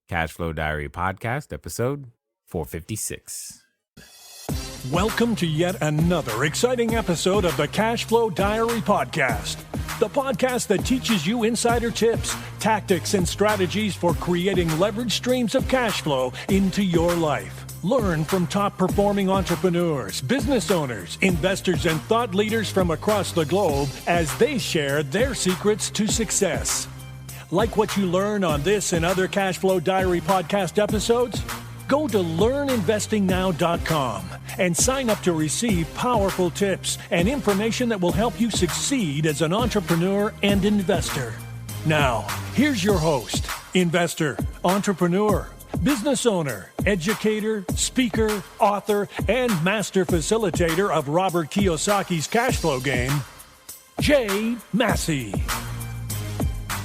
Cashflow Diary Podcast, episode 456. Welcome to yet another exciting episode of the Cashflow Diary Podcast, the podcast that teaches you insider tips, tactics, and strategies for creating leverage streams of cash flow into your life. Learn from top-performing entrepreneurs, business owners, investors, and thought leaders from across the globe as they share their secrets to success. Like what you learn on this and other Cashflow Diary podcast episodes? Go to learninvestingnow.com and sign up to receive powerful tips and information that will help you succeed as an entrepreneur and investor. Now, here's your host, investor, entrepreneur, business owner, educator, speaker, author, and master facilitator of Robert Kiyosaki's cash flow game, Jay Massey.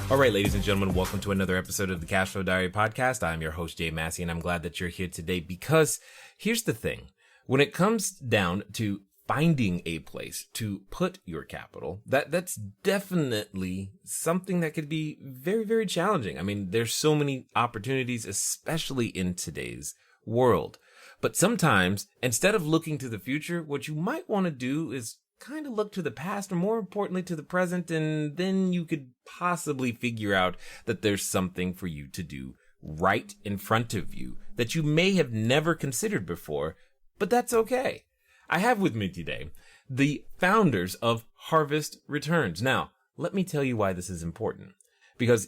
All right, ladies and gentlemen, welcome to another episode of the Cashflow Diary Podcast. I'm your host, Jay Massey, and I'm glad that you're here today because here's the thing. When it comes down to finding a place to put your capital, that's definitely something that could be very, very challenging. I mean, there's so many opportunities, especially in today's world. But sometimes, instead of looking to the future, what you might want to do is kind of look to the past, or more importantly to the present, and then you could possibly figure out that there's something for you to do right in front of you that you may have never considered before, but that's okay. I have with me today the founders of Harvest Returns. Now, let me tell you why this is important, because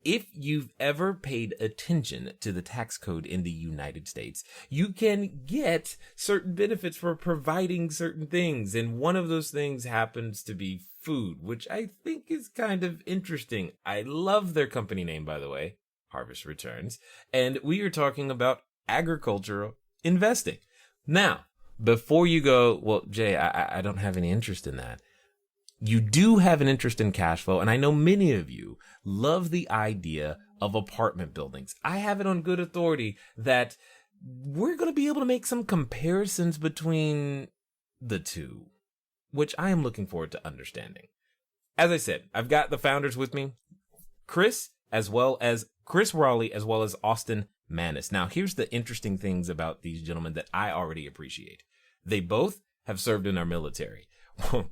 if you've ever paid attention to the tax code in the United States, you can get certain benefits for providing certain things. And one of those things happens to be food, which I think is kind of interesting. I love their company name, by the way, Harvest Returns. And we are talking about agricultural investing. Now, before you go, well, Jay, I don't have any interest in that. You do have an interest in cash flow, and I know many of you love the idea of apartment buildings. I have it on good authority that we're going to be able to make some comparisons between the two, which I am looking forward to understanding. As I said, I've got the founders with me, Chris Rawley, as well as Austin Maness. Now, here's the interesting things about these gentlemen that I already appreciate. They both have served in our military.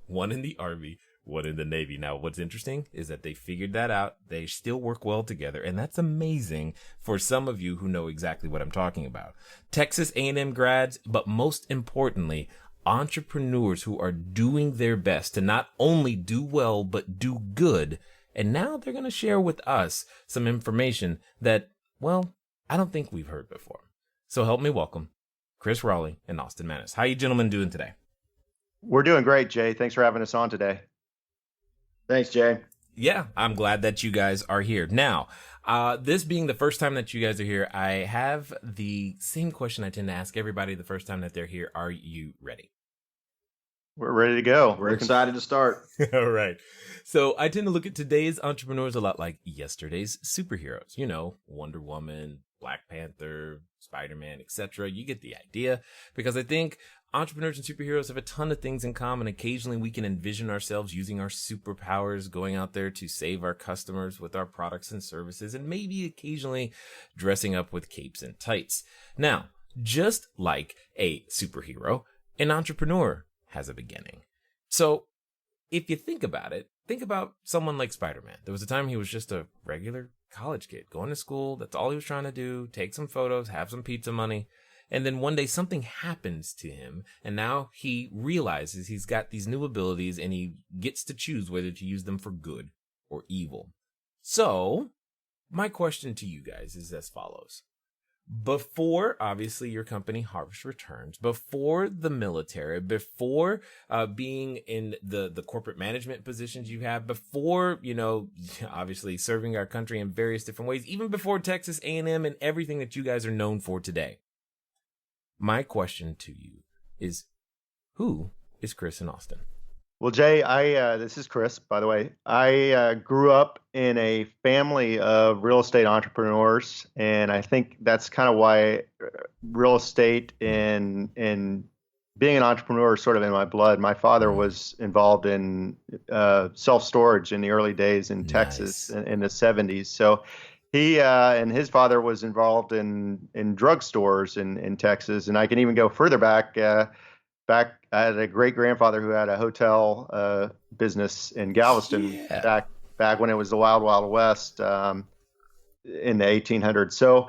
One in the Army, one in the Navy. Now, what's interesting is that they figured that out. They still work well together, and that's amazing for some of you who know exactly what I'm talking about. Texas A&M grads, but most importantly, entrepreneurs who are doing their best to not only do well, but do good. And now they're going to share with us some information that, well, I don't think we've heard before. So help me welcome Chris Rawley and Austin Maness. How you gentlemen doing today? We're doing great, Jay. Thanks for having us on today. Thanks, Jay. Yeah, I'm glad that you guys are here. Now, this being the first time that you guys are here, I have the same question I tend to ask everybody the first time that they're here. Are you ready? We're ready to go. We're excited to start. All right. So I tend to look at today's entrepreneurs a lot like yesterday's superheroes. You know, Wonder Woman, Black Panther, Spider-Man, etc. You get the idea, because I think entrepreneurs and superheroes have a ton of things in common. Occasionally, we can envision ourselves using our superpowers, going out there to save our customers with our products and services, and maybe occasionally dressing up with capes and tights. Now, just like a superhero, an entrepreneur has a beginning. So if you think about it, think about someone like Spider-Man. There was a time he was just a regular college kid going to school. That's all he was trying to do. Take some photos, have some pizza money. And then one day something happens to him, and now he realizes he's got these new abilities, and he gets to choose whether to use them for good or evil. So my question to you guys is as follows. Before, obviously, your company Harvest Returns, before the military, before being in the corporate management positions you have, before, obviously serving our country in various different ways, even before Texas A&M and everything that you guys are known for today, my question to you is, who is Chris and Austin? Well, Jay, this is Chris, by the way. I grew up in a family of real estate entrepreneurs, and I think that's kind of why real estate and being an entrepreneur is sort of in my blood. My father was involved in self-storage in the early days in Texas in the 70s. So he and his father was involved in drugstores in Texas, and I can even go further back. I had a great grandfather who had a hotel business in Galveston Yeah. back when it was the Wild Wild West in the 1800s. So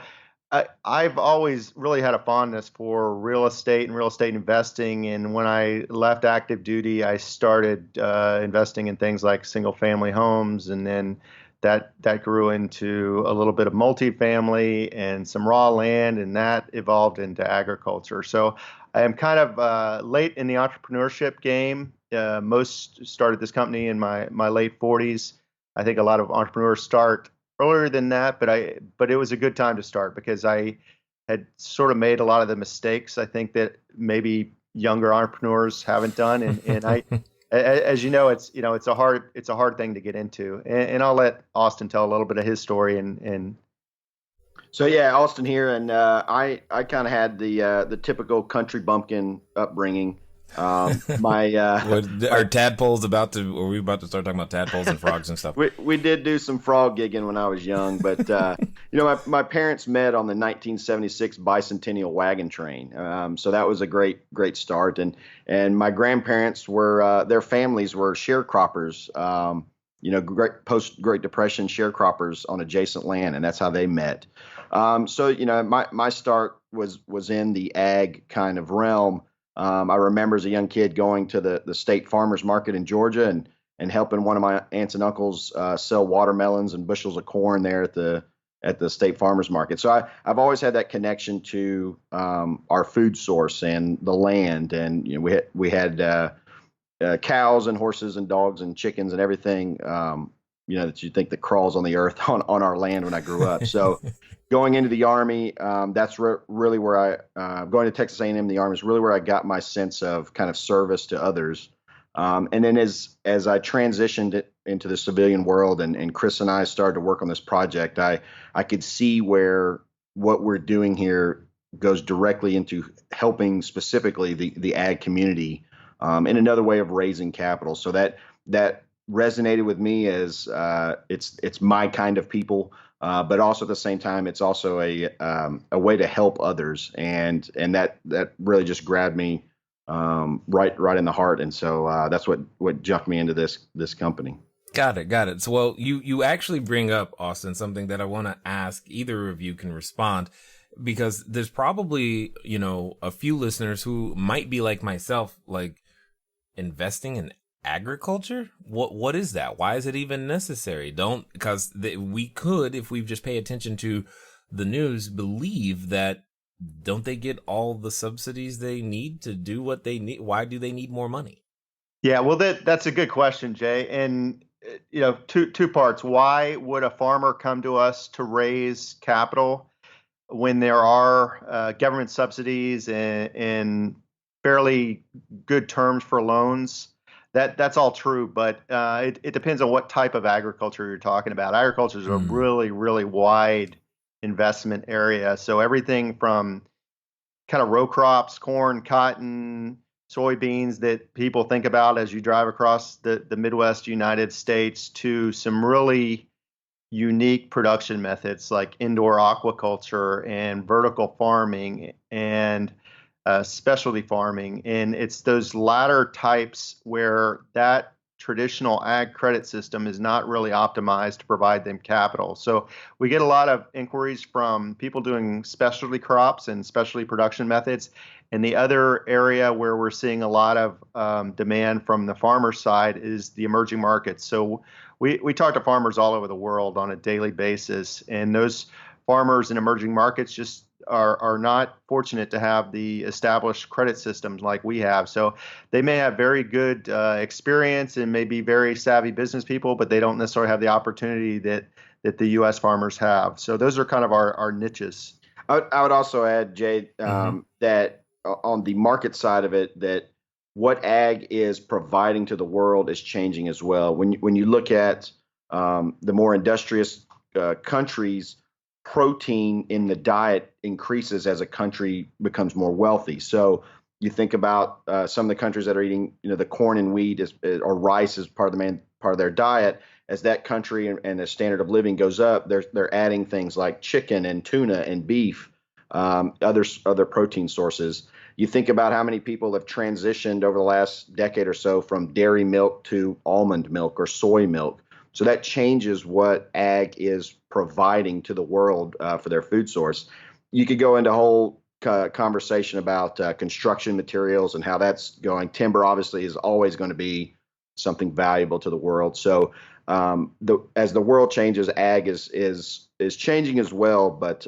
I've always really had a fondness for real estate and real estate investing. And when I left active duty, I started investing in things like single family homes, and then that grew into a little bit of multifamily and some raw land, and that evolved into agriculture. So I am kind of late in the entrepreneurship game. Most started this company in my late 40s. I think a lot of entrepreneurs start earlier than that, but it was a good time to start because I had sort of made a lot of the mistakes I think that maybe younger entrepreneurs haven't done, and as you know, it's a hard thing to get into, and I'll let Austin tell a little bit of his story and So yeah, Austin here, and I kind of had the typical country bumpkin upbringing. Are tadpoles are we about to start talking about tadpoles and frogs and stuff? We did do some frog gigging when I was young, but my parents met on the 1976 bicentennial wagon train, so that was a great start. And my grandparents were their families were sharecroppers, post Great Depression sharecroppers on adjacent land, and that's how they met. So my start was in the ag kind of realm. I remember as a young kid going to the state farmers market in Georgia and helping one of my aunts and uncles sell watermelons and bushels of corn there at the state farmers market. So I've always had that connection to our food source and the land, and we had cows and horses and dogs and chickens and everything that you think that crawls on the earth on our land when I grew up. So going into the Army, that's really where going to Texas A&M, the Army is really where I got my sense of kind of service to others. And then as I transitioned into the civilian world and Chris and I started to work on this project, I could see where what we're doing here goes directly into helping specifically the ag community in another way of raising capital. So that resonated with me as it's my kind of people. But also at the same time, it's also a way to help others, and that really just grabbed me right in the heart, and so that's what jumped me into this company. Got it. So, well, you actually bring up, Austin, something that I want to ask. Either of you can respond, because there's probably a few listeners who might be like myself, like investing in agriculture. What is that? Why is it even necessary? Because we could, if we just pay attention to the news, believe that don't they get all the subsidies they need to do what they need? Why do they need more money? Yeah, well, that's a good question, Jay. And two parts. Why would a farmer come to us to raise capital when there are government subsidies and fairly good terms for loans? That's all true, but it depends on what type of agriculture you're talking about. Agriculture is a really, really wide investment area. So everything from kind of row crops, corn, cotton, soybeans that people think about as you drive across the Midwest United States, to some really unique production methods like indoor aquaculture and vertical farming and specialty farming. And it's those latter types where that traditional ag credit system is not really optimized to provide them capital. So we get a lot of inquiries from people doing specialty crops and specialty production methods. And the other area where we're seeing a lot of demand from the farmer side is the emerging markets. So we talk to farmers all over the world on a daily basis, and those farmers in emerging markets just are not fortunate to have the established credit systems like we have. So they may have very good experience and may be very savvy business people, but they don't necessarily have the opportunity that the U.S. farmers have. So those are kind of our niches. I would also add, Jay, that on the market side of it, that what ag is providing to the world is changing as well. When you look at the more industrious countries, protein in the diet increases as a country becomes more wealthy. So you think about some of the countries that are eating, the corn and wheat or rice as part of their diet. as that country and the standard of living goes up, they're adding things like chicken and tuna and beef, other protein sources. You think about how many people have transitioned over the last decade or so from dairy milk to almond milk or soy milk. So that changes what ag is providing to the world for their food source. You could go into a whole conversation about construction materials and how that's going. Timber obviously is always going to be something valuable to the world. So as the world changes, ag is changing as well, but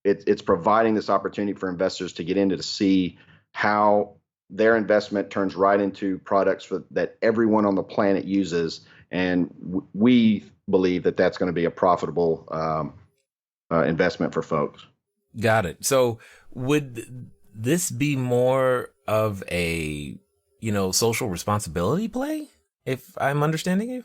it's providing this opportunity for investors to get into to see how their investment turns right into products that everyone on the planet uses, and we believe that that's going to be a profitable investment for folks. Got it. So would this be more of a social responsibility play, if I'm understanding you?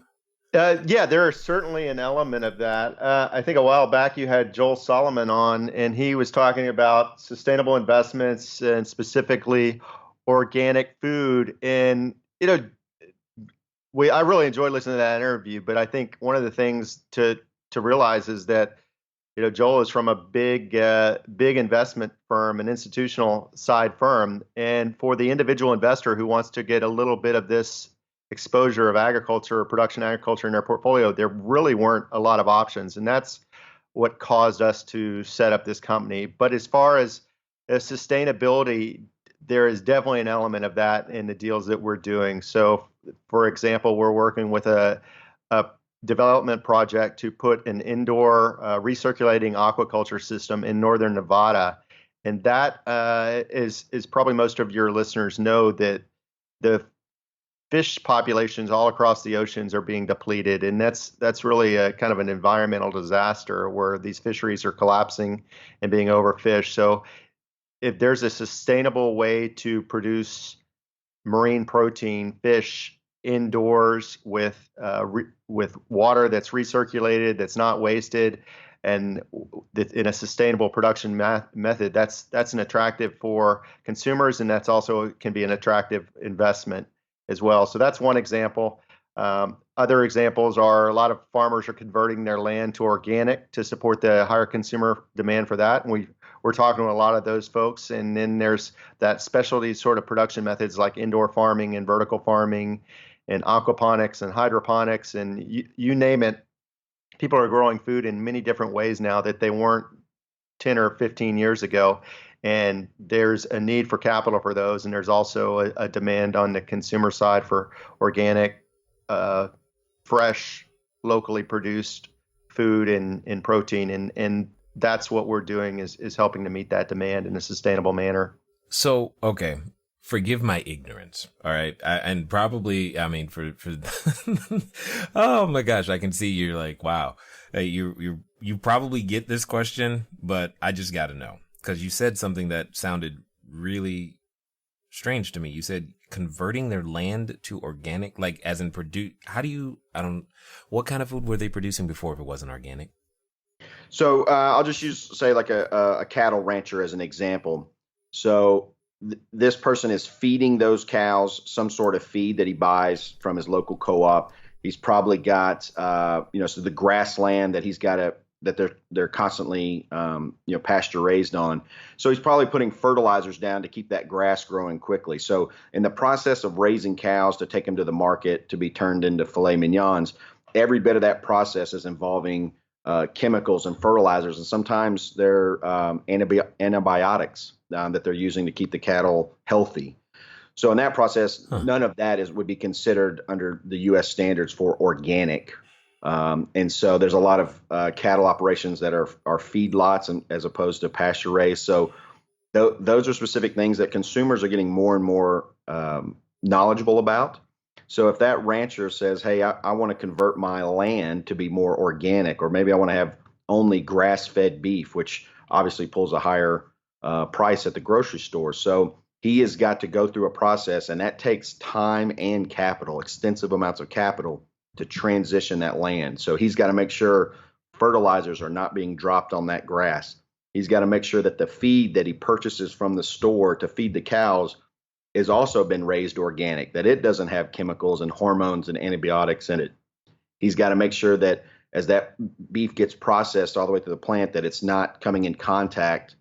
Yeah, there is certainly an element of that. I think a while back you had Joel Solomon on, and he was talking about sustainable investments and specifically organic food. And I really enjoyed listening to that interview. But I think one of the things to realize is that Joel is from a big investment firm, an institutional side firm, and for the individual investor who wants to get a little bit of this exposure of agriculture or production agriculture in their portfolio, there really weren't a lot of options. And that's what caused us to set up this company. But as far as sustainability, there is definitely an element of that in the deals that we're doing. So, for example, we're working with a development project to put an indoor recirculating aquaculture system in northern Nevada. And that is probably most of your listeners know that the fish populations all across the oceans are being depleted, and that's really a kind of an environmental disaster where these fisheries are collapsing and being overfished. So if there's a sustainable way to produce marine protein fish indoors with water that's recirculated, that's not wasted, and in a sustainable production method, that's an attractive for consumers, and that's also can be an attractive investment as well. So that's one example. Other examples are a lot of farmers are converting their land to organic to support the higher consumer demand for that. And we're talking to a lot of those folks. And then there's that specialty sort of production methods like indoor farming and vertical farming and aquaponics and hydroponics and you name it. People are growing food in many different ways now that they weren't 10 or 15 years ago. And there's a need for capital for those. And there's also a demand on the consumer side for organic, fresh, locally produced food and protein. And that's what we're doing is helping to meet that demand in a sustainable manner. So, okay. Forgive my ignorance. All right. And probably, I mean, for oh my gosh, I can see you're like, wow, you probably get this question, but I just got to know. Because you said something that sounded really strange to me. You said converting their land to organic, like as in what kind of food were they producing before if it wasn't organic? So I'll just say like a cattle rancher as an example. So this person is feeding those cows some sort of feed that he buys from his local co-op. He's probably got, so the grassland that he's got that they're constantly, pasture raised on. So he's probably putting fertilizers down to keep that grass growing quickly. So in the process of raising cows to take them to the market to be turned into filet mignons, every bit of that process is involving chemicals and fertilizers, and sometimes they're antibiotics that they're using to keep the cattle healthy. So in that process, none of that would be considered under the U.S. standards for organic. And so there's a lot of cattle operations that are feedlots as opposed to pasture raised. So those are specific things that consumers are getting more and more knowledgeable about. So if that rancher says, hey, I want to convert my land to be more organic, or maybe I want to have only grass-fed beef, which obviously pulls a higher price at the grocery store. So he has got to go through a process, and that takes time and capital, extensive amounts of capital, to transition that land. So he's got to make sure fertilizers are not being dropped on that grass. He's got to make sure that the feed that he purchases from the store to feed the cows has also been raised organic, that it doesn't have chemicals and hormones and antibiotics in it. He's got to make sure that as that beef gets processed all the way to the plant, that it's not coming in contact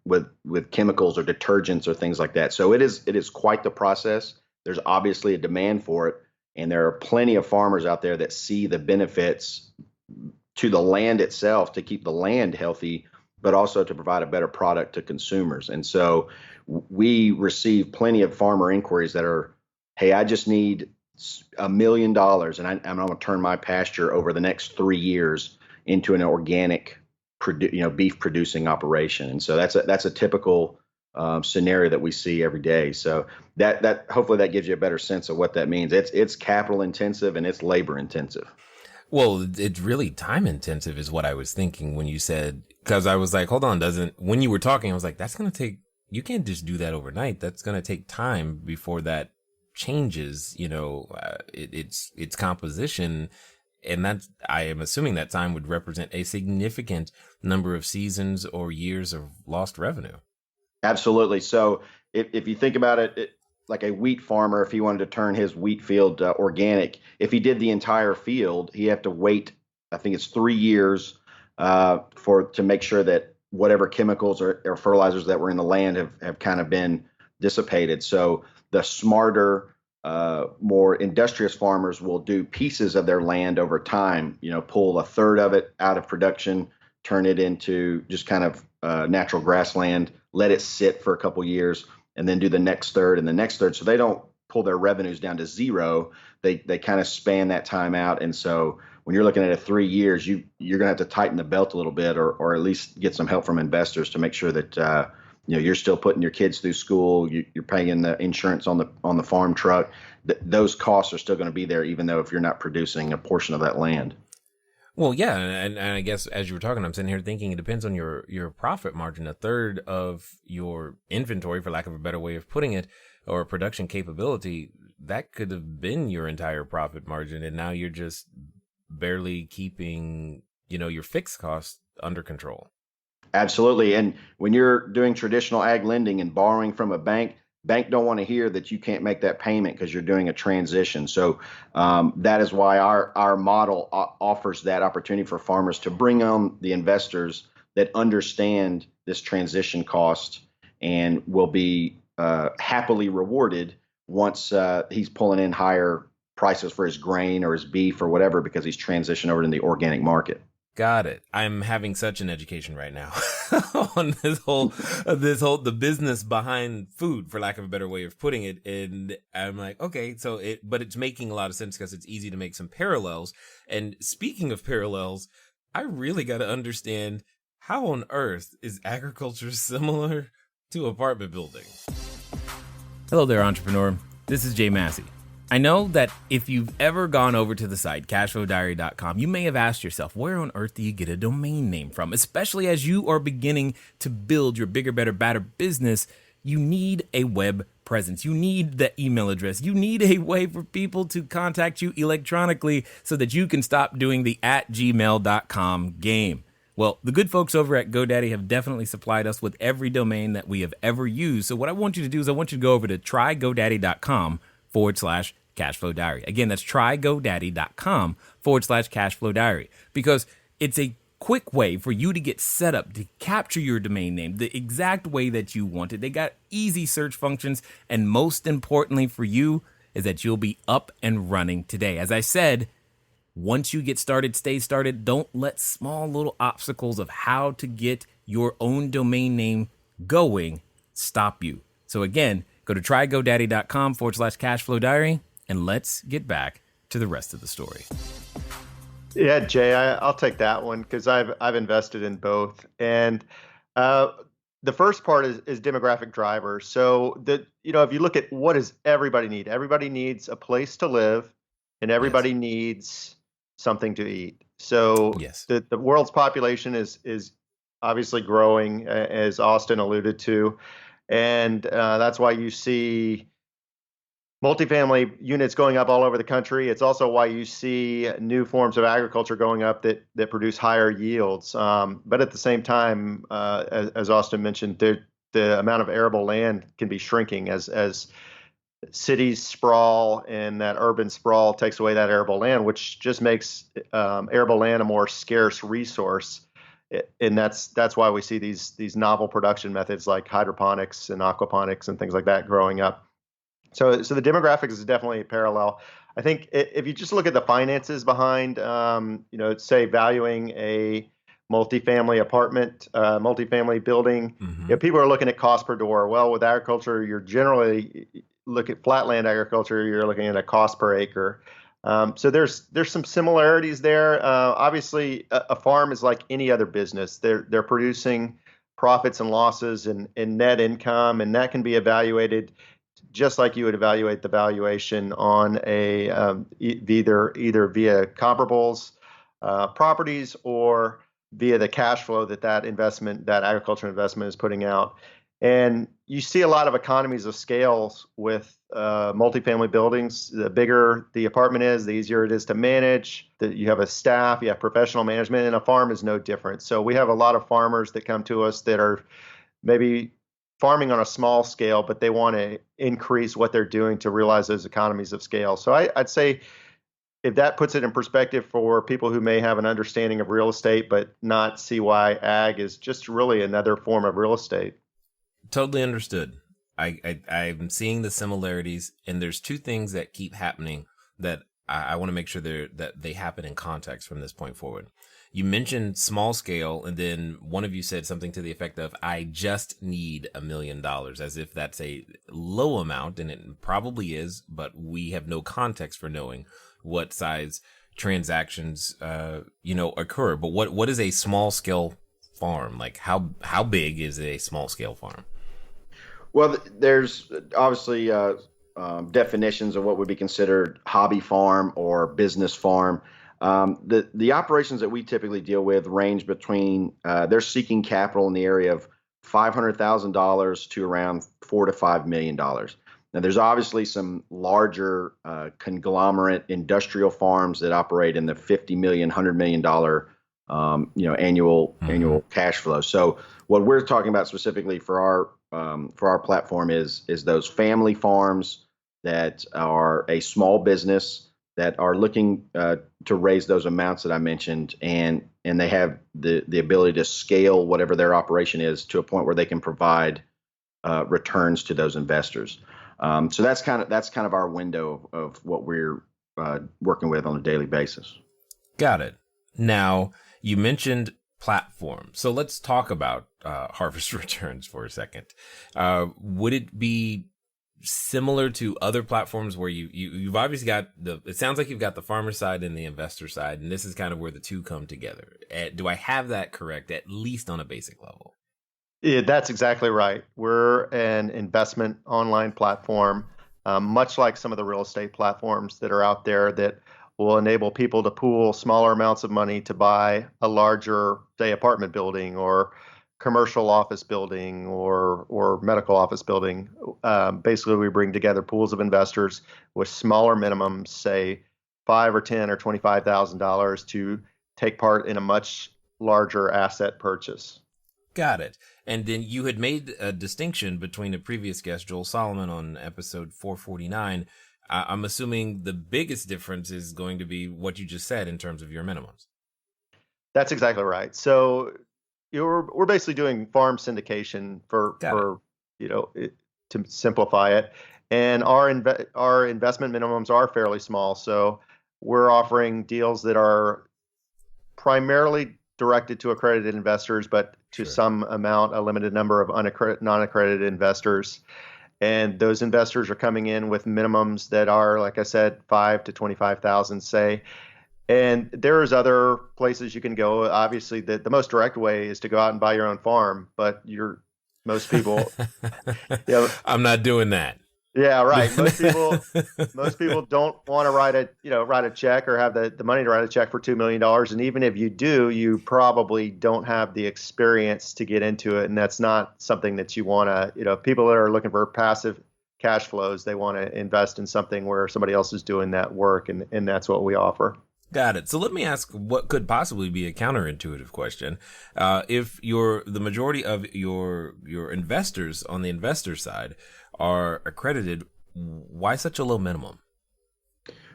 with chemicals or detergents or things like that. So it is quite the process. There's obviously a demand for it, and there are plenty of farmers out there that see the benefits to the land itself to keep the land healthy, but also to provide a better product to consumers. And so we receive plenty of farmer inquiries that are, hey, I just need $1 million, and I'm going to turn my pasture over the next 3 years into an organic, beef producing operation. And so that's a typical scenario that we see every day. So that hopefully that gives you a better sense of what that means. It's capital intensive and it's labor intensive. Well, it's really time intensive is what I was thinking when you said, because I was like, hold on, when you were talking, I was like, that's going to take, you can't just do that overnight. That's going to take time before that changes, its composition. And I am assuming that time would represent a significant number of seasons or years of lost revenue. Absolutely. So if you think about it, like a wheat farmer, if he wanted to turn his wheat field organic, if he did the entire field, he'd have to wait, I think it's 3 years to make sure that whatever chemicals or fertilizers that were in the land have kind of been dissipated. So the smarter, more industrious farmers will do pieces of their land over time, pull a third of it out of production, turn it into just kind of natural grassland, let it sit for a couple years, and then do the next third and the next third. So they don't pull their revenues down to zero. They kind of span that time out. And so when you're looking at 3 years, you're going to have to tighten the belt a little bit, or at least get some help from investors to make sure that you're still putting your kids through school. You're paying the insurance on the farm truck. Those costs are still going to be there, even though if you're not producing a portion of that land. Well, yeah, and I guess as you were talking, I'm sitting here thinking it depends on your profit margin. A third of your inventory, for lack of a better way of putting it, or production capability, that could have been your entire profit margin, and now you're just barely keeping, your fixed costs under control. Absolutely. And when you're doing traditional ag lending and borrowing from a bank don't want to hear that you can't make that payment because you're doing a transition. So that is why our model offers that opportunity for farmers to bring on the investors that understand this transition cost and will be happily rewarded once he's pulling in higher prices for his grain or his beef or whatever, because he's transitioned over to the organic market. Got it. I'm having such an education right now on the business behind food, for lack of a better way of putting it. And I'm like, okay, but it's making a lot of sense because it's easy to make some parallels. And speaking of parallels, I really got to understand, how on earth is agriculture similar to apartment building? Hello there, entrepreneur. This is Jay Massey. I know that if you've ever gone over to the site, cashflowdiary.com, you may have asked yourself, where on earth do you get a domain name from? Especially as you are beginning to build your bigger, better, badder business, you need a web presence. You need the email address. You need a way for people to contact you electronically so that you can stop doing the @gmail.com game. Well, the good folks over at GoDaddy have definitely supplied us with every domain that we have ever used. So what I want you to do is I want you to go over to trygodaddy.com/cashflow diary. Again, that's trygodaddy.com/cashflow diary, because it's a quick way for you to get set up to capture your domain name the exact way that you want it. They got easy search functions, and most importantly for you is that you'll be up and running today. As I said, once you get started, stay started. Don't let small little obstacles of how to get your own domain name going stop you. So again, go to trygodaddy.com/cashflow diary, and let's get back to the rest of the story. Yeah, Jay, I'll take that one because I've invested in both. And the first part is demographic drivers. So if you look at what does everybody need? Everybody needs a place to live, and everybody needs something to eat. So yes, the world's population is obviously growing, as Austin alluded to. And that's why you see multifamily units going up all over the country. It's also why you see new forms of agriculture going up that produce higher yields. But at the same time, as Austin mentioned, the amount of arable land can be shrinking as cities sprawl, and that urban sprawl takes away that arable land, which just makes arable land a more scarce resource. And that's why we see these novel production methods like hydroponics and aquaponics and things like that growing up. So the demographics is definitely a parallel. I think if you just look at the finances behind, say valuing a multifamily apartment, multifamily building, people are looking at cost per door. Well, with agriculture, you're generally look at flatland agriculture, you're looking at a cost per acre. So there's some similarities there. Obviously, a farm is like any other business. They're producing profits and losses and net income, and that can be evaluated just like you would evaluate the valuation on a either via comparables properties or via the cash flow that agricultural investment is putting out. And you see a lot of economies of scale with multifamily buildings. The bigger the apartment is, the easier it is to manage. You have a staff, you have professional management, and a farm is no different. So we have a lot of farmers that come to us that are maybe farming on a small scale, but they want to increase what they're doing to realize those economies of scale. So I'd say if that puts it in perspective for people who may have an understanding of real estate, but not see why ag is just really another form of real estate. Totally understood. I'm seeing the similarities, and there's two things that keep happening that I want to make sure that they happen in context from this point forward. You mentioned small scale, and then one of you said something to the effect of, I just need $1 million, as if that's a low amount, and it probably is, but we have no context for knowing what size transactions, occur. But what is a small scale farm? Like how big is a small scale farm? Well, there's obviously definitions of what would be considered hobby farm or business farm. The operations that we typically deal with range between they're seeking capital in the area of $500,000 to around $4 to $5 million. Now, there's obviously some larger conglomerate industrial farms that operate in the $50 million, $100 million annual cash flow. So what we're talking about specifically for our platform is those family farms that are a small business that are looking to raise those amounts that I mentioned, and they have the ability to scale whatever their operation is to a point where they can provide returns to those investors. So that's kind of our window of what we're working with on a daily basis. Got it. Now, you mentioned platform. So let's talk about harvest returns for a second. Would it be similar to other platforms where you've obviously got it sounds like you've got the farmer side and the investor side, and this is kind of where the two come together. Do I have that correct, at least on a basic level? Yeah, that's exactly right. We're an investment online platform, much like some of the real estate platforms that are out there that will enable people to pool smaller amounts of money to buy a larger, say, apartment building or commercial office building or medical office building. Basically, we bring together pools of investors with smaller minimums, say $5 or $10 or $25,000, to take part in a much larger asset purchase. Got it. And then you had made a distinction between a previous guest, Joel Solomon, on episode 449. I'm assuming the biggest difference is going to be what you just said in terms of your minimums. That's exactly right. So we're basically doing farm syndication to simplify it. And our investment minimums are fairly small. So we're offering deals that are primarily directed to accredited investors, but to some amount, a limited number of non-accredited investors. And those investors are coming in with minimums that are, like I said, $5,000 to $25,000, say. And there's other places you can go. Obviously, the most direct way is to go out and buy your own farm, but most people, I'm not doing that. Yeah, right. Most people don't want to write a check or have the money to write a check for $2 million. And even if you do, you probably don't have the experience to get into it. And that's not something that you want to, people that are looking for passive cash flows, they want to invest in something where somebody else is doing that work. And that's what we offer. Got it. So let me ask what could possibly be a counterintuitive question. If the majority of your investors on the investor side are accredited, why such a low minimum?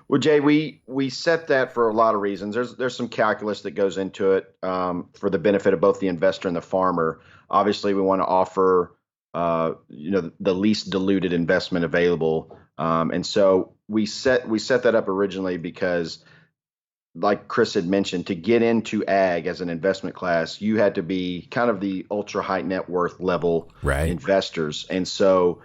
Well, Jay, we set that for a lot of reasons. There's some calculus that goes into it for the benefit of both the investor and the farmer. Obviously, we want to offer the least diluted investment available, and so we set that up originally because, like Chris had mentioned, to get into ag as an investment class, you had to be kind of the ultra high net worth level investors, and so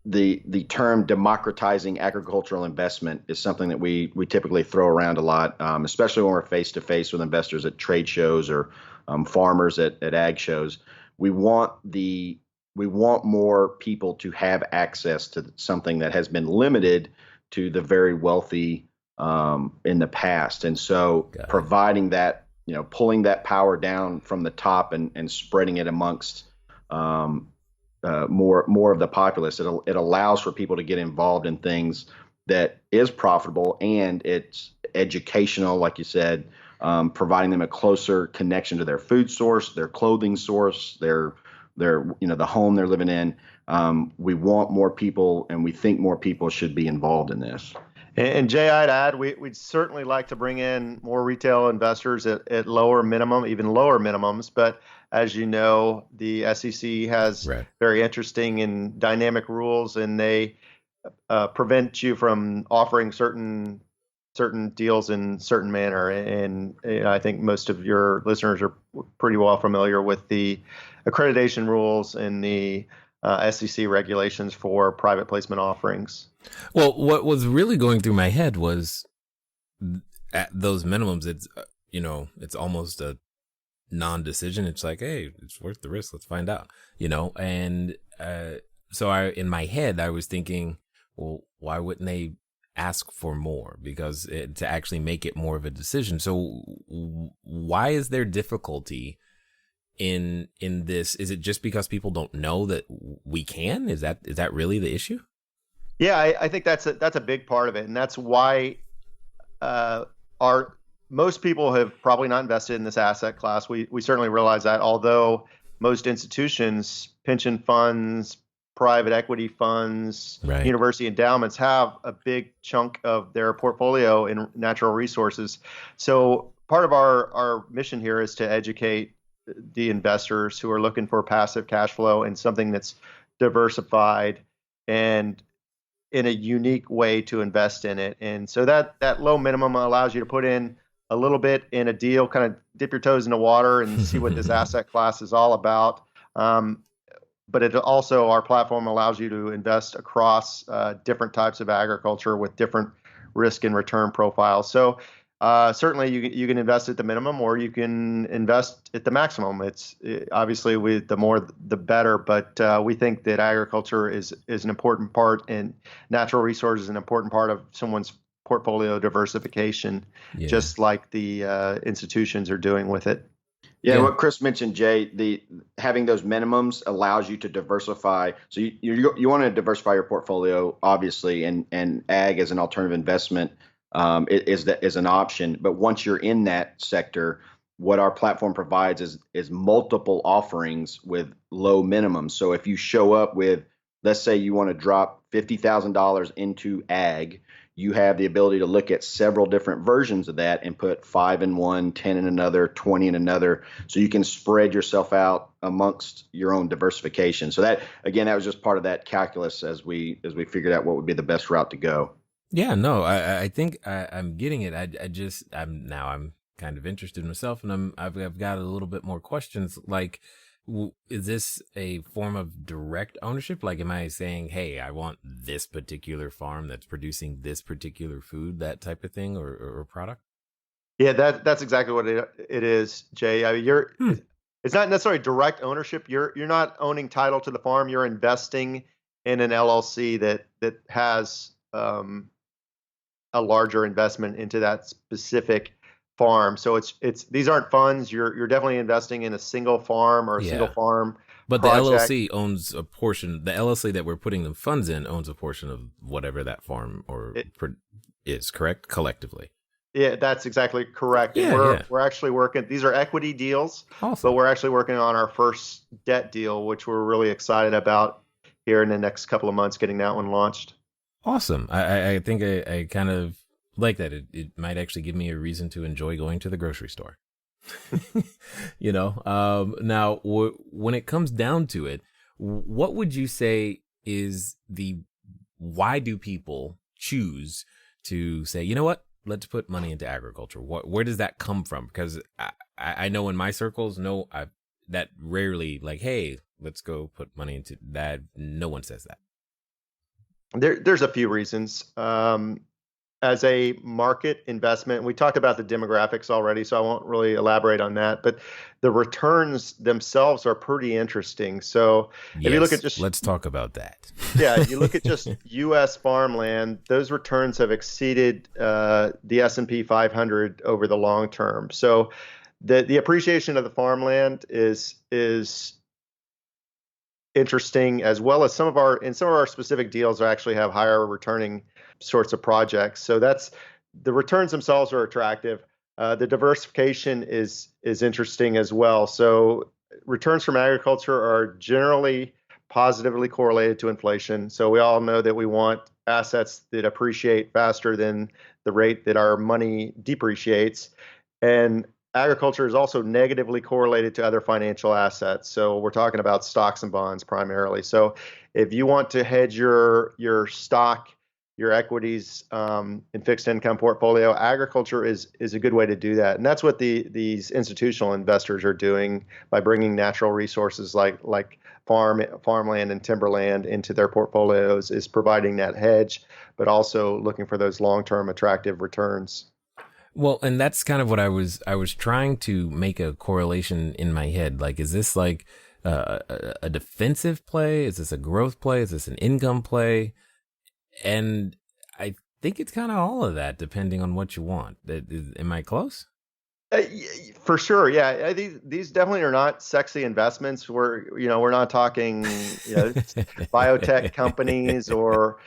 the term democratizing agricultural investment is something that we typically throw around a lot, especially when we're face to face with investors at trade shows or farmers at ag shows. We want more people to have access to something that has been limited to the very wealthy in the past, and so providing that, pulling that power down from the top and spreading it amongst more of the populace. It allows for people to get involved in things that is profitable and it's educational, like you said, providing them a closer connection to their food source, their clothing source, their the home they're living in. We want more people, and we think more people should be involved in this. And Jay, I'd add, we'd certainly like to bring in more retail investors at lower minimum, even lower minimums. But as you know, the SEC has very interesting and dynamic rules, and they prevent you from offering certain deals in certain manner. And I think most of your listeners are pretty well familiar with the accreditation rules and the SEC regulations for private placement offerings. Well, what was really going through my head was at those minimums, it's almost a non-decision. It's like, hey, it's worth the risk. Let's find out, and so in my head, I was thinking, well, why wouldn't they ask for more? Because to actually make it more of a decision. So why is there difficulty in this? Is it just because people don't know that we can? Is that really the issue? Yeah, I think that's a big part of it, and that's why most people have probably not invested in this asset class. We certainly realize that, although most institutions, pension funds, private equity funds, university endowments have a big chunk of their portfolio in natural resources. So part of our mission here is to educate the investors who are looking for passive cash flow and something that's diversified and in a unique way to invest in it. And so that low minimum allows you to put in a little bit in a deal, kind of dip your toes in the water and see what this asset class is all about. But it also, our platform allows you to invest across different types of agriculture with different risk and return profiles. So certainly you can invest at the minimum, or you can invest at the maximum. It's obviously the more the better, but we think that agriculture is an important part, and natural resources is an important part of someone's portfolio diversification, just like the institutions are doing with it. Yeah, what Chris mentioned, Jay, having those minimums allows you to diversify. So you want to diversify your portfolio, obviously, and ag as an alternative investment is an option. But once you're in that sector, what our platform provides is multiple offerings with low minimums. So if you show up with, let's say you want to drop $50,000 into ag, you have the ability to look at several different versions of that and put 5 in one, 10 in another, 20 in another, so you can spread yourself out amongst your own diversification. So that was just part of that calculus as we figured out what would be the best route to go. Yeah, no, I think I'm getting it. I'm kind of interested in myself, and I've got a little bit more questions. Like, is this a form of direct ownership? Like, am I saying, hey, I want this particular farm that's producing this particular food, that type of thing, or product? Yeah, that's exactly what it is, Jay. I mean, it's not necessarily direct ownership. You're not owning title to the farm. You're investing in an LLC that has a larger investment into that specific farm. So it's these aren't funds. You're definitely investing in a single farm or a single farm. But project. The LLC owns a portion. The LLC that we're putting the funds in owns a portion of whatever that farm is, correct? Collectively. Yeah, that's exactly correct. Yeah, we're actually working. These are equity deals, but we're actually working on our first debt deal, which we're really excited about here in the next couple of months, getting that one launched. Awesome. I think I kind of like that. It might actually give me a reason to enjoy going to the grocery store. Now when it comes down to it, what would you say is why do people choose to say, you know what, let's put money into agriculture? Where does that come from? Because I know in my circles, that rarely like, hey, let's go put money into that. No one says that. There's a few reasons. As a market investment, we talked about the demographics already, so I won't really elaborate on that, but the returns themselves are pretty interesting. So if you look at let's talk about that. Yeah, you look at just U.S. farmland, those returns have exceeded the S&P 500 over the long term. So the appreciation of the farmland is interesting, as well as some of our specific deals actually have higher returning sorts of projects. So the returns themselves are attractive. The diversification is interesting as well. So returns from agriculture are generally positively correlated to inflation. So we all know that we want assets that appreciate faster than the rate that our money depreciates. And agriculture is also negatively correlated to other financial assets. So we're talking about stocks and bonds primarily. So if you want to hedge your stock, your equities and fixed income portfolio, agriculture is a good way to do that. And that's what these institutional investors are doing by bringing natural resources like farmland and timberland into their portfolios, is providing that hedge, but also looking for those long-term attractive returns. Well, and that's kind of what I was trying to make a correlation in my head. Like, is this like a defensive play? Is this a growth play? Is this an income play? And I think it's kind of all of that, depending on what you want. Am I close? For sure, yeah. These definitely are not sexy investments. We're not talking biotech companies or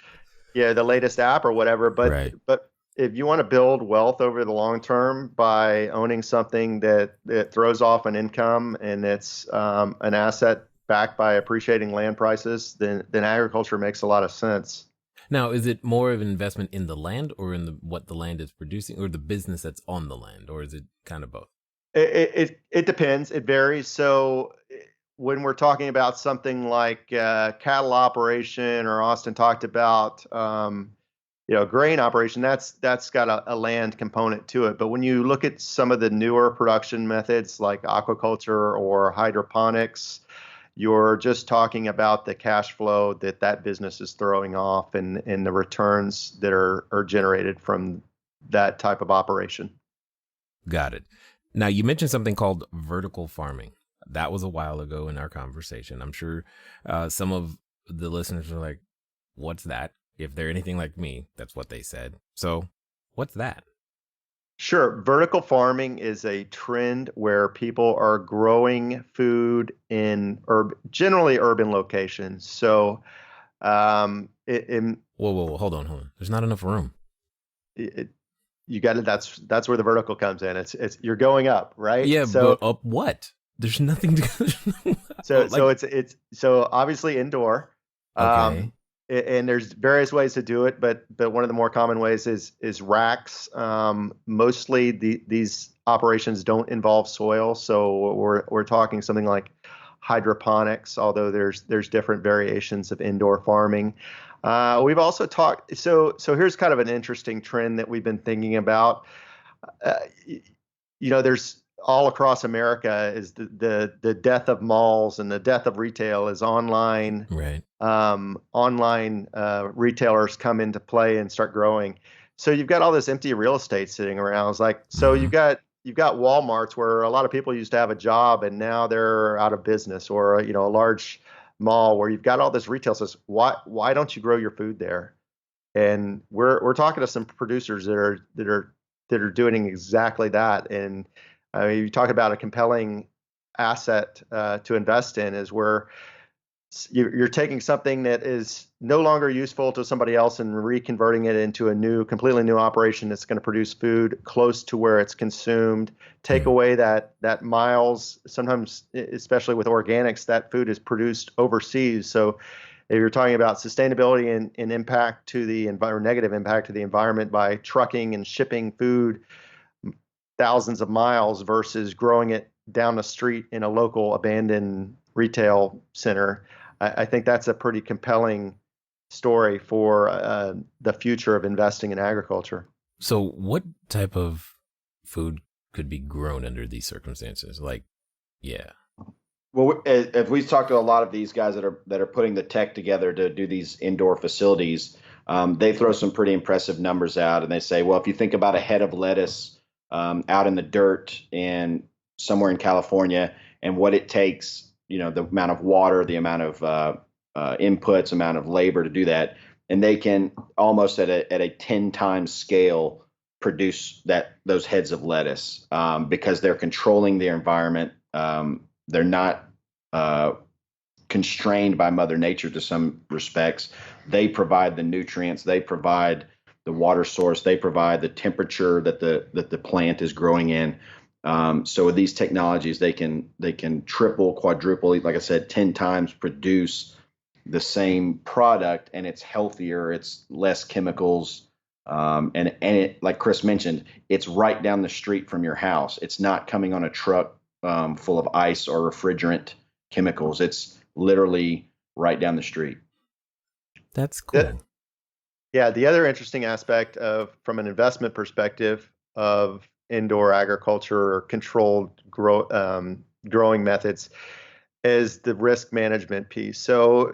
the latest app or whatever. But right. But if you want to build wealth over the long term by owning something that throws off an income and it's an asset backed by appreciating land prices, then agriculture makes a lot of sense. Now, is it more of an investment in the land or in what the land is producing, or the business that's on the land, or is it kind of both? It depends. It varies. So when we're talking about something like cattle operation, or Austin talked about, grain operation, that's got a land component to it. But when you look at some of the newer production methods like aquaculture or hydroponics, you're just talking about the cash flow that business is throwing off and the returns that are generated from that type of operation. Got it. Now, you mentioned something called vertical farming. That was a while ago in our conversation. I'm sure some of the listeners are like, what's that? If they're anything like me, that's what they said. So what's that? Sure. Vertical farming is a trend where people are growing food in generally urban locations. So, whoa, hold on. There's not enough room. You got it. That's where the vertical comes in. It's you're going up, right? Yeah, but up what? There's nothing to. So obviously indoor. Okay. And there's various ways to do it, but one of the more common ways is racks. Mostly these operations don't involve soil, so we're talking something like hydroponics. Although there's different variations of indoor farming. We've also talked. So here's kind of an interesting trend that we've been thinking about. There's all across America is the death of malls and the death of retail is online. Right. Online retailers come into play and start growing. So you've got all this empty real estate sitting around. It's like, so you've got Walmarts where a lot of people used to have a job and now they're out of business, or a large mall where you've got all this retail. Says, why don't you grow your food there? And we're talking to some producers that are doing exactly that. And you talk about a compelling asset to invest in, is where you're taking something that is no longer useful to somebody else and reconverting it into a completely new operation that's going to produce food close to where it's consumed. Take away that miles. Sometimes, especially with organics, that food is produced overseas. So If you're talking about sustainability and impact to the environment, negative impact to the environment by trucking and shipping food thousands of miles versus growing it down the street in a local abandoned retail center, I think that's a pretty compelling story for the future of investing in agriculture. So what type of food could be grown under these circumstances? Like, yeah. Well, if we've talked to a lot of these guys that are putting the tech together to do these indoor facilities, they throw some pretty impressive numbers out, and they say, well, if you think about a head of lettuce out in the dirt in somewhere in California, and what it takes, the amount of water, the amount of inputs, amount of labor to do that, and they can almost at a 10 times scale produce those heads of lettuce because they're controlling their environment. They're not constrained by Mother Nature to some respects. They provide the nutrients, they provide the water source, they provide the temperature that the plant is growing in. So with these technologies, they can triple, quadruple, like I said, 10 times produce the same product, and it's healthier, it's less chemicals, and it, like Chris mentioned, it's right down the street from your house. It's not coming on a truck full of ice or refrigerant chemicals. It's literally right down the street. That's cool. Yeah, the other interesting aspect from an investment perspective of indoor agriculture or controlled growing methods is the risk management piece. So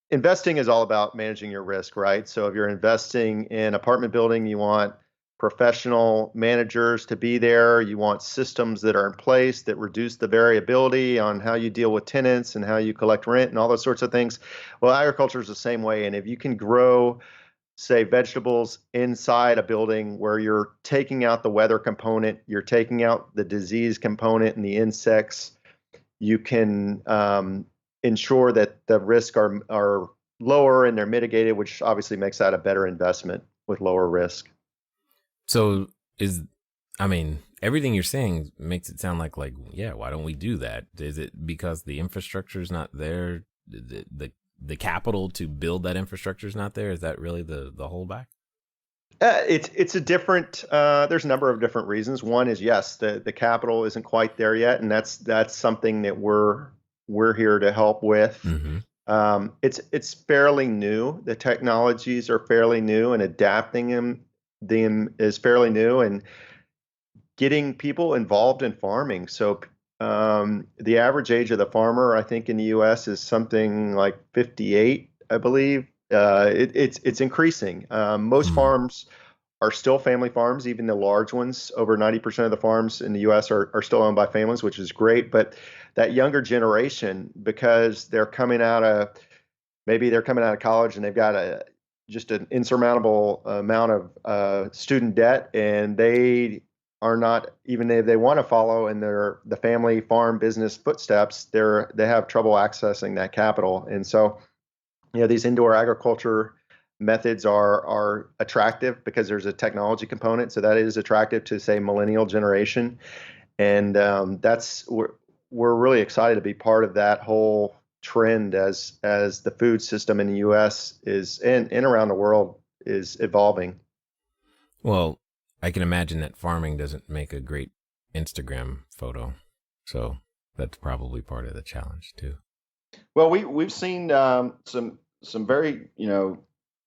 investing is all about managing your risk, right? So if you're investing in apartment building, you want professional managers to be there. You want systems that are in place that reduce the variability on how you deal with tenants and how you collect rent and all those sorts of things. Well, agriculture is the same way. And if you can grow, say, vegetables inside a building where you're taking out the weather component, you're taking out the disease component and the insects, you can ensure that the risks are lower and they're mitigated, which obviously makes that a better investment with lower risk. So everything you're saying makes it sound like, yeah, why don't we do that? Is it because the infrastructure is not there? The capital to build that infrastructure is not there? Is that really the holdback? It's a different, there's a number of different reasons. One is, yes, the capital isn't quite there yet. And that's something that we're here to help with. Mm-hmm. It's fairly new. The technologies are fairly new, and adapting them is fairly new, and getting people involved in farming. So the average age of the farmer, I think, in the U.S. is something like 58, I believe. It's increasing. Most farms are still family farms, even the large ones. Over 90% of the farms in the U.S. are still owned by families, which is great. But that younger generation, because they're coming out of college and they've got just an insurmountable amount of student debt, and they are not, even if they want to follow in the family farm business footsteps, they have trouble accessing that capital. And so, these indoor agriculture methods are attractive because there's a technology component. So that is attractive to, say, millennial generation, and we're really excited to be part of that whole trend as the food system in the U.S. is and around the world is evolving. Well, I can imagine that farming doesn't make a great Instagram photo, so that's probably part of the challenge too. Well, we've seen some very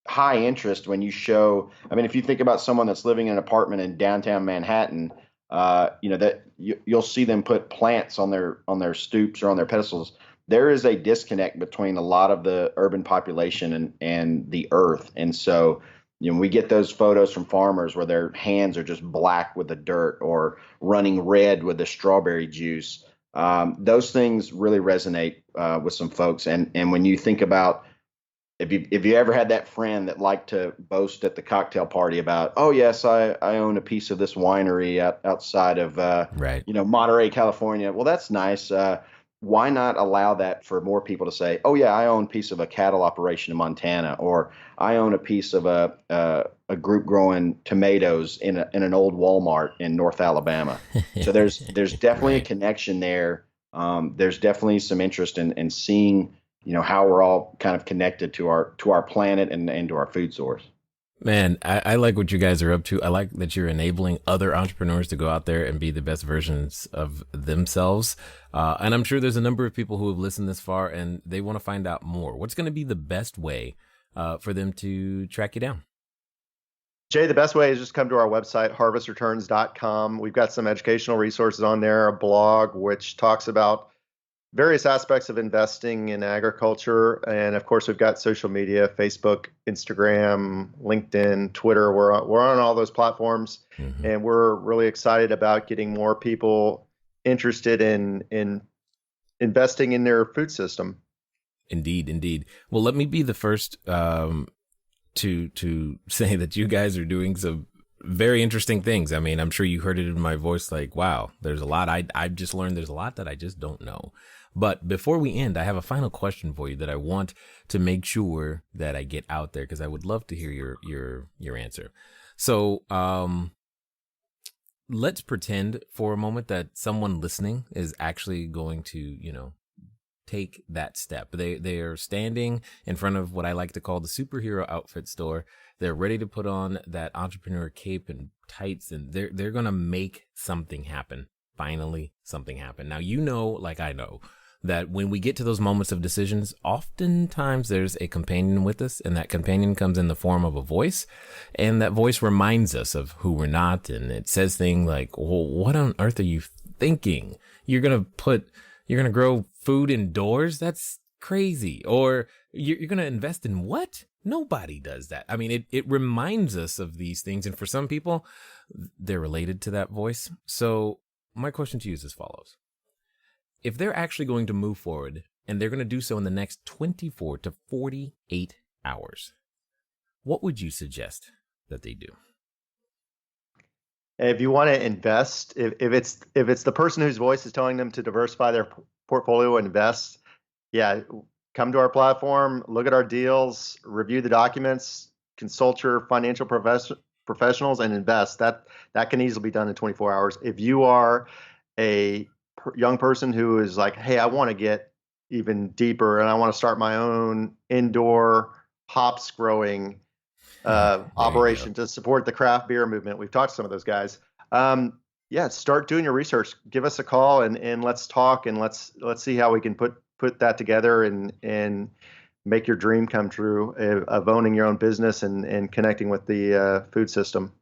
high interest when you show. I mean, if you think about someone that's living in an apartment in downtown Manhattan, that you'll see them put plants on their stoops or on their pedestals. There is a disconnect between a lot of the urban population and the earth. And so, we get those photos from farmers where their hands are just black with the dirt or running red with the strawberry juice. Those things really resonate with some folks. And when you think about, if you ever had that friend that liked to boast at the cocktail party about, oh yes, I own a piece of this winery outside of right. Monterey, California. Well, that's nice. Why not allow that for more people to say, oh yeah, I own a piece of a cattle operation in Montana, or I own a piece of a group growing tomatoes in an old Walmart in North Alabama. So there's definitely a connection there. There's definitely some interest in seeing how we're all kind of connected to our planet and to our food source. Man, I like what you guys are up to. I like that you're enabling other entrepreneurs to go out there and be the best versions of themselves. And I'm sure there's a number of people who have listened this far and they want to find out more. What's going to be the best way for them to track you down? Jay, the best way is just come to our website, harvestreturns.com. We've got some educational resources on there, a blog which talks about various aspects of investing in agriculture. And of course, we've got social media, Facebook, Instagram, LinkedIn, Twitter. We're on all those platforms. Mm-hmm. And we're really excited about getting more people interested in investing in their food system. Indeed. Well, let me be the first to say that you guys are doing some very interesting things. I mean, I'm sure you heard it in my voice, like, wow, there's a lot. I've just learned there's a lot that I just don't know. But before we end, I have a final question for you that I want to make sure that I get out there, because I would love to hear your answer. So let's pretend for a moment that someone listening is actually going to, take that step. They are standing in front of what I like to call the superhero outfit store. They're ready to put on that entrepreneur cape and tights, and they're going to make something happen. Finally, something happen. Now, like I know, that when we get to those moments of decisions, oftentimes there's a companion with us, and that companion comes in the form of a voice, and that voice reminds us of who we're not, and it says things like, well, what on earth are you thinking? You're going to grow food indoors? That's crazy. Or you're going to invest in what? Nobody does that. I mean, it reminds us of these things, and for some people, they're related to that voice. So my question to you is as follows. If they're actually going to move forward and they're going to do so in the next 24 to 48 hours, what would you suggest that they do? If you want to invest, if it's the person whose voice is telling them to diversify their portfolio and invest, come to our platform, look at our deals, review the documents, consult your financial professionals, and invest. That can easily be done in 24 hours. If you are a young person who is like, hey, I want to get even deeper and I want to start my own indoor hops growing operation to support the craft beer movement. We've talked to some of those guys. Start doing your research. Give us a call and let's talk, and let's see how we can put that together and make your dream come true of owning your own business and connecting with the food system.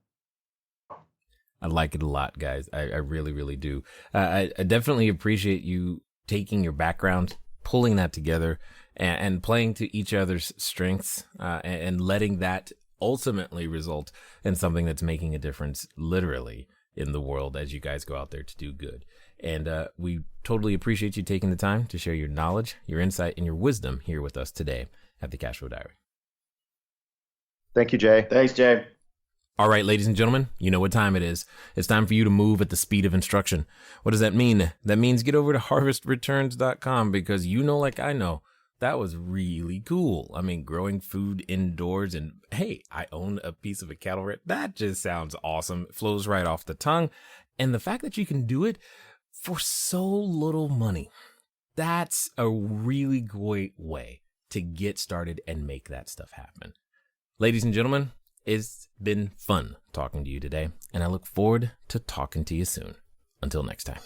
I like it a lot, guys. I really, really do. I definitely appreciate you taking your background, pulling that together, and playing to each other's strengths, and letting that ultimately result in something that's making a difference literally in the world as you guys go out there to do good. And we totally appreciate you taking the time to share your knowledge, your insight, and your wisdom here with us today at the Cashflow Diary. Thank you, Jay. Thanks, Jay. All right, ladies and gentlemen, you know what time it is. It's time for you to move at the speed of instruction. What does that mean? That means get over to harvestreturns.com, because like I know, that was really cool. I mean, growing food indoors, and hey, I own a piece of a cattle ranch. That just sounds awesome. It flows right off the tongue. And the fact that you can do it for so little money, that's a really great way to get started and make that stuff happen. Ladies and gentlemen, it's been fun talking to you today, and I look forward to talking to you soon. Until next time.